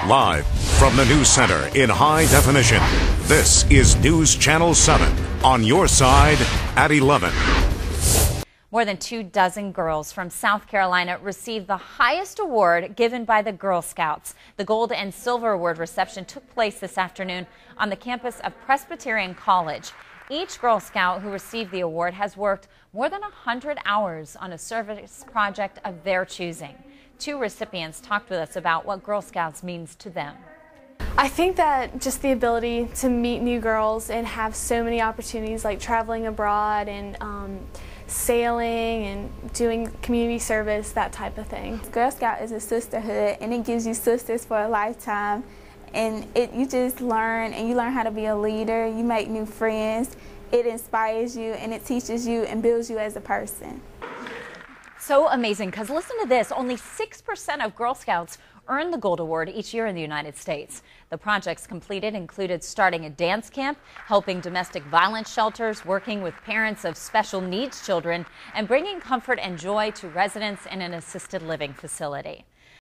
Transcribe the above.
Live from the News Center in high definition, this is News Channel 7 on your side at 11. More than 24 girls from South Carolina received the highest award given by the Girl Scouts. The Gold and Silver Award reception took place this afternoon on the campus of Presbyterian College. Each Girl Scout who received the award has worked more than 100 hours on a service project of their choosing. Two recipients talked with us about what Girl Scouts means to them. I think that just the ability to meet new girls and have so many opportunities like traveling abroad and sailing and doing community service, that type of thing. Girl Scout is a sisterhood, and it gives you sisters for a lifetime. And you just learn, and you learn how to be a leader. You make new friends. It inspires you, and it teaches you and builds you as a person. So amazing, because listen to this, only 6% of Girl Scouts earn the Gold Award each year in the United States. The projects completed included starting a dance camp, helping domestic violence shelters, working with parents of special needs children, and bringing comfort and joy to residents in an assisted living facility.